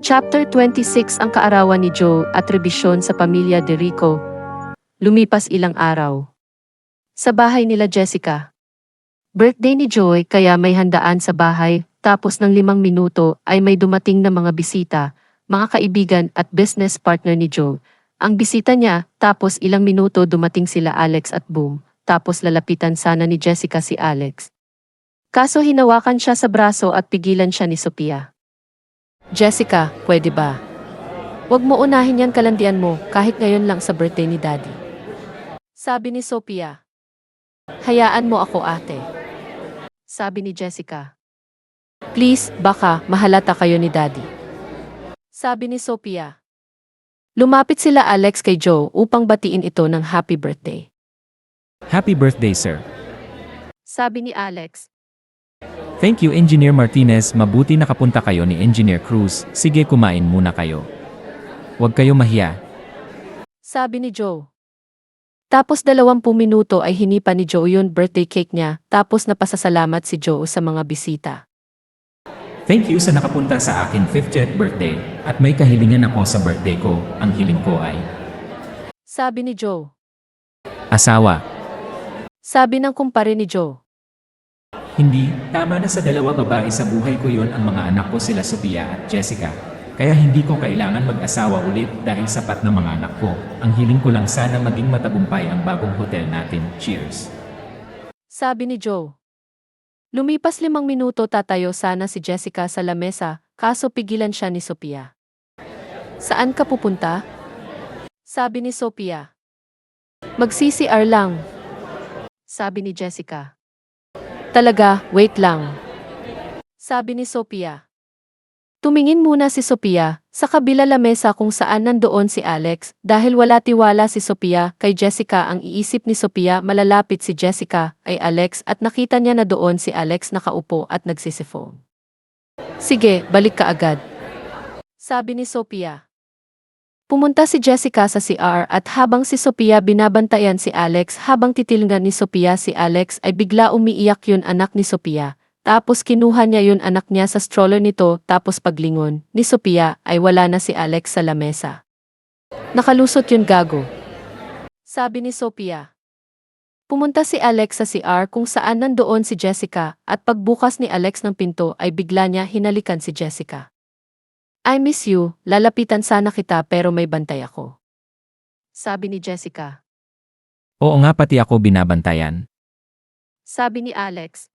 Chapter 26 Ang kaarawan ni Joe at rebisyon sa pamilya de Rico. Lumipas ilang araw. Sa bahay nila Jessica. Birthday ni Joey kaya may handaan sa bahay, tapos ng 5 minuto ay may dumating na mga bisita, mga kaibigan at business partner ni Joe. Ang bisita niya, tapos ilang minuto dumating sila Alex at Boom, tapos lalapitan sana ni Jessica si Alex. Kaso hinawakan siya sa braso at pigilan siya ni Sophia. Jessica, pwede ba? Huwag mo unahin yan kalandian mo kahit ngayon lang sa birthday ni Daddy. Sabi ni Sophia. Hayaan mo ako ate. Sabi ni Jessica. Please, baka mahalata kayo ni Daddy. Sabi ni Sophia. Lumapit sila Alex kay Joe upang batiin ito ng happy birthday. Happy birthday, sir. Sabi ni Alex. Thank you, Engineer Martinez. Mabuti nakapunta kayo ni Engineer Cruz. Sige, kumain muna kayo. Huwag kayo mahiya. Sabi ni Joe. Tapos 20 minuto ay hinipa ni Joe yun birthday cake niya, tapos napasasalamat si Joe sa mga bisita. Thank you sa nakapunta sa akin 50th birthday. At may kahilingan ako sa birthday ko. Ang hiling ko ay Sabi ni Joe. asawa. Sabi ng kumpare ni Joe. Hindi, tama na sa 2 babae sa buhay ko yon. Ang mga anak ko sila Sophia at Jessica. Kaya hindi ko kailangan mag-asawa ulit dahil sapat na mga anak ko. Ang hiling ko lang sana maging matagumpay ang bagong hotel natin. Cheers. Sabi ni Joe. Lumipas 5 minuto tatayo sana si Jessica sa lamesa, kaso pigilan siya ni Sophia. Saan ka pupunta? Sabi ni Sophia. Mag-CCR lang. Sabi ni Jessica. Talaga, wait lang. Sabi ni Sophia. Tumingin muna si Sophia sa kabila lamesa kung saan nandoon si Alex dahil wala tiwala si Sophia kay Jessica. Ang iisip ni Sophia malalapit si Jessica ay Alex at nakita niya na doon si Alex nakaupo at nagsisifon. Sige, balik ka agad. Sabi ni Sophia. Pumunta si Jessica sa CR at habang si Sophia binabantayan si Alex habang titilngan ni Sophia si Alex ay bigla umiiyak yun anak ni Sophia. Tapos kinuha niya yun anak niya sa stroller nito tapos paglingon ni Sophia ay wala na si Alex sa lamesa. Nakalusot yun gago. Sabi ni Sophia. Pumunta si Alex sa CR kung saan nandoon si Jessica at pagbukas ni Alex ng pinto ay bigla niya hinalikan si Jessica. I miss you, lalapitan sana kita pero may bantay ako. Sabi ni Jessica. Oo nga, pati ako binabantayan. Sabi ni Alex.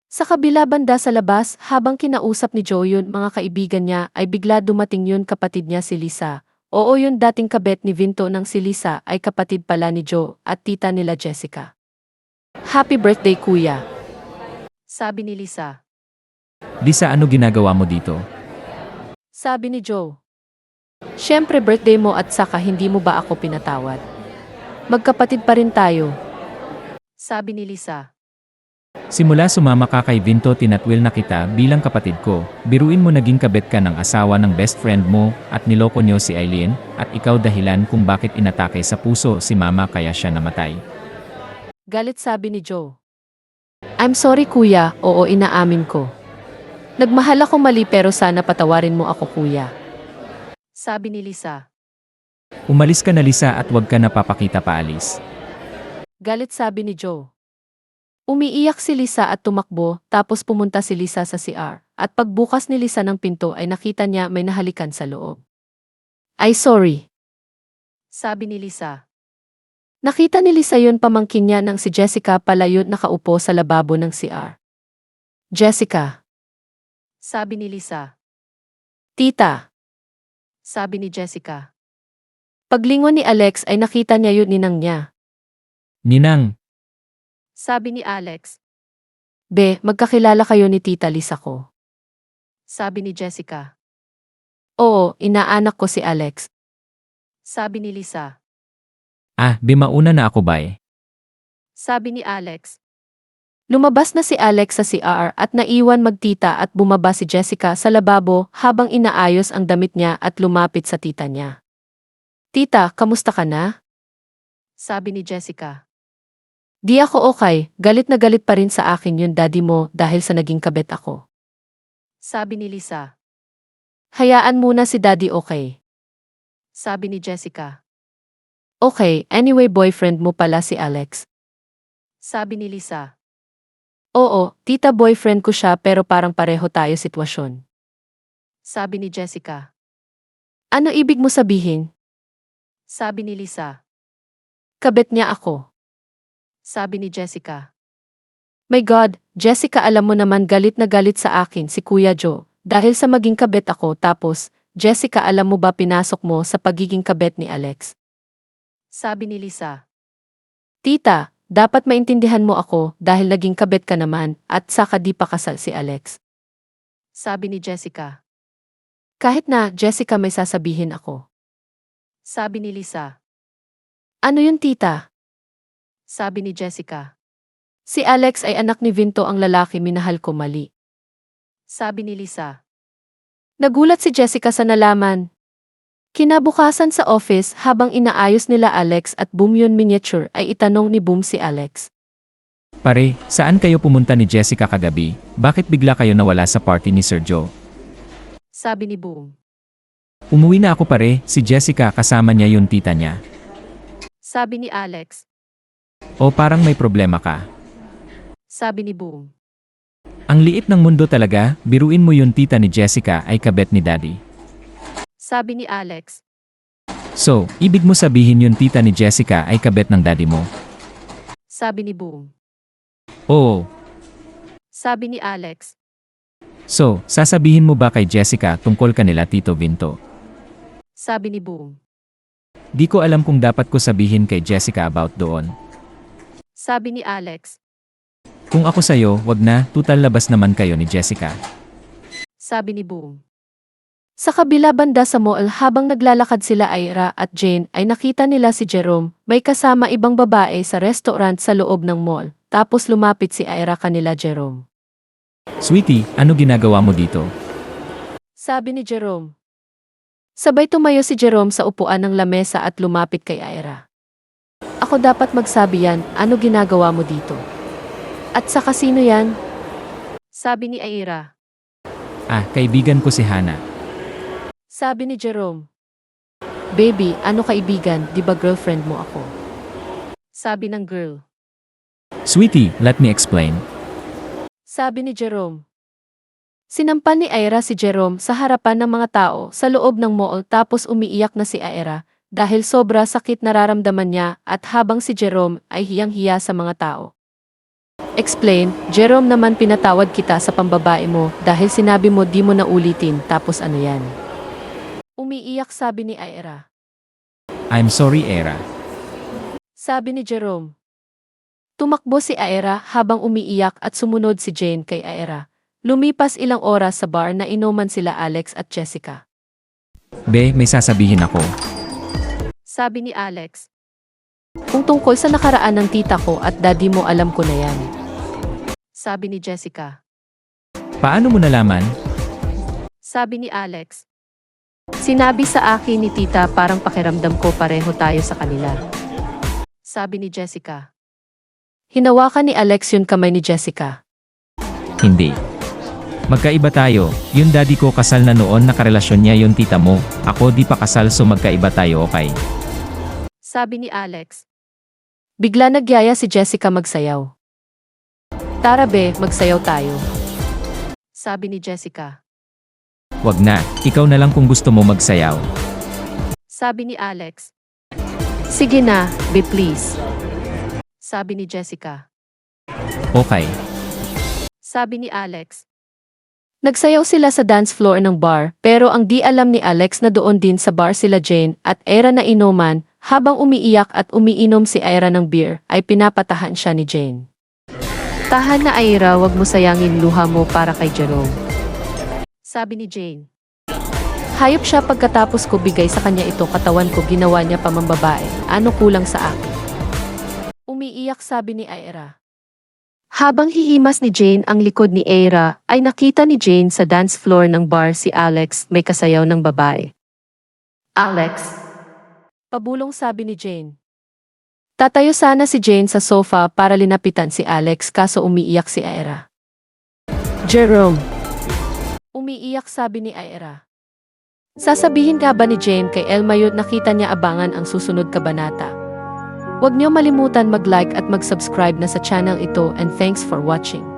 Sa kabila banda sa labas, habang kinausap ni Joe yun mga kaibigan niya ay bigla dumating yun kapatid niya si Lisa. Oo yun dating kabet ni Vinto ng si Lisa ay kapatid pala ni Joe at tita nila Jessica. Happy birthday kuya. Sabi ni Lisa. Lisa, ano ginagawa mo dito? Sabi ni Joe. Siyempre birthday mo at saka hindi mo ba ako pinatawad? Magkapatid pa rin tayo. Sabi ni Lisa. Simula sumama ka kay Vinto, tinatwil na kita bilang kapatid ko. Biruin mo naging kabet ka ng asawa ng best friend mo at niloko niyo si Eileen at ikaw dahilan kung bakit inatake sa puso si mama kaya siya namatay. Galit sabi ni Joe. I'm sorry kuya, oo inaamin ko. Nagmahal ako mali pero sana patawarin mo ako kuya. Sabi ni Lisa. Umalis ka na Lisa at huwag ka napapakita paalis. Galit sabi ni Joe. Umiiyak si Lisa at tumakbo tapos pumunta si Lisa sa CR at pagbukas ni Lisa ng pinto ay nakita niya may nahalikan sa loob. Ay sorry. Sabi ni Lisa. Nakita ni Lisa yun pamangkin niya nang si Jessica pala yun nakaupo sa lababo ng CR. Jessica. Sabi ni Lisa. Tita. Sabi ni Jessica. Paglingon ni Alex ay nakita niya yun ninang niya. Ninang. Sabi ni Alex. Be, magkakilala kayo ni Tita Lisa ko. Sabi ni Jessica. Oo, inaanak ko si Alex. Sabi ni Lisa. Mauna na ako bye. Sabi ni Alex. Lumabas na si Alex sa CR at naiwan magtita at bumaba si Jessica sa lababo habang inaayos ang damit niya at lumapit sa tita niya. Tita, kamusta ka na? Sabi ni Jessica. Di ako okay, galit na galit pa rin sa akin yung daddy mo dahil sa naging kabet ako. Sabi ni Lisa. Hayaan muna si Daddy, okay? Sabi ni Jessica. Okay, anyway boyfriend mo pala si Alex. Sabi ni Lisa. Oo, tita boyfriend ko siya pero parang pareho tayo sitwasyon. Sabi ni Jessica. Ano ibig mo sabihin? Sabi ni Lisa. Kabit niya ako. Sabi ni Jessica. My God, Jessica, alam mo naman galit na galit sa akin si Kuya Joe dahil sa maging kabit ako. Tapos, Jessica, alam mo ba pinasok mo sa pagiging kabit ni Alex? Sabi ni Lisa. Tita, dapat maintindihan mo ako dahil naging kabit ka naman at saka di pa kasal si Alex. Sabi ni Jessica. Kahit na, Jessica, may sasabihin ako. Sabi ni Lisa. Ano yun, tita? Sabi ni Jessica. Si Alex ay anak ni Vinto, ang lalaki minahal ko, mali. Sabi ni Lisa. Nagulat si Jessica sa nalaman. Kinabukasan sa office habang inaayos nila Alex at Boom yun miniature ay itanong ni Boom si Alex. Pare, saan kayo pumunta ni Jessica kagabi? Bakit bigla kayo nawala sa party ni Sir Joe? Sabi ni Boom. Umuwi na ako pare, si Jessica kasama niya yung tita niya. Sabi ni Alex. O parang may problema ka. Sabi ni Boom. Ang liit ng mundo talaga, biruin mo yung tita ni Jessica ay kabet ni Daddy. Sabi ni Alex. So, ibig mo sabihin yung tita ni Jessica ay kabet ng daddy mo? Sabi ni Boom. Oo. Sabi ni Alex. So, sasabihin mo ba kay Jessica tungkol kanila Tito Vinto? Sabi ni Boom. Di ko alam kung dapat ko sabihin kay Jessica about doon. Sabi ni Alex. Kung ako sa'yo, wag na, tutal labas naman kayo ni Jessica. Sabi ni Boom. Sa kabila banda sa mall habang naglalakad sila Ira at Jane ay nakita nila si Jerome, may kasama ibang babae sa restaurant sa loob ng mall. Tapos lumapit si Ira kanila Jerome. Sweetie, ano ginagawa mo dito? Sabi ni Jerome. Sabay tumayo si Jerome sa upuan ng lamesa at lumapit kay Ira. Ako dapat magsabi yan, ano ginagawa mo dito? At sa kasino yan? Sabi ni Ira. Ah, kaibigan ko si Hana. Sabi ni Jerome. Baby, ano kaibigan, di ba girlfriend mo ako? Sabi ng girl. Sweetie, let me explain. Sabi ni Jerome. Sinampan ni Ira si Jerome sa harapan ng mga tao sa loob ng mall tapos umiiyak na si Ira dahil sobra sakit nararamdaman niya at habang si Jerome ay hiyang-hiya sa mga tao. Explain, Jerome naman pinatawad kita sa pambabae mo dahil sinabi mo di mo na ulitin tapos ano yan? Umiiyak sabi ni Ira. I'm sorry, Era. Sabi ni Jerome. Tumakbo si Ira habang umiiyak at sumunod si Jane kay Ira. Lumipas ilang oras sa bar na inuman sila Alex at Jessica. Be, may sasabihin ako. Sabi ni Alex. Kung tungkol sa nakaraan ng tita ko at daddy mo alam ko na yan. Sabi ni Jessica. Paano mo nalaman? Sabi ni Alex. Sinabi sa akin ni tita parang pakiramdam ko pareho tayo sa kanila. Sabi ni Jessica. Hinawakan ni Alex yung kamay ni Jessica. Hindi. Magkaiba tayo, yung daddy ko kasal na noon nakarelasyon niya yung tita mo. Ako di pa kasal so magkaiba tayo, okay? Sabi ni Alex. Bigla nagyaya si Jessica magsayaw. Tara be, magsayaw tayo. Sabi ni Jessica. Wag na, ikaw na lang kung gusto mo magsayaw. Sabi ni Alex. Sige na, be please. Sabi ni Jessica. Okay. Sabi ni Alex. Nagsayaw sila sa dance floor ng bar pero ang di alam ni Alex na doon din sa bar sila Jane at Ira na inuman habang umiiyak at umiinom si Ira ng beer ay pinapatahan siya ni Jane. Tahan na Ira, wag mo sayangin luha mo para kay Jerome. Sabi ni Jane. Hayop siya pagkatapos ko bigay sa kanya ito katawan ko ginawa niya pamambabae. Ano kulang sa akin? Umiiyak sabi ni Ira. Habang hihimas ni Jane ang likod ni Ira, ay nakita ni Jane sa dance floor ng bar si Alex may kasayaw ng babae. Alex? Pabulong sabi ni Jane. Tatayo sana si Jane sa sofa para linapitan si Alex kaso umiiyak si Ira. Jerome. Umiiyak sabi ni Ira. Sasabihin nga ba ni James kay Elma yun nakita niya abangan ang susunod kabanata? Huwag niyo malimutan mag-like at mag-subscribe na sa channel ito and thanks for watching.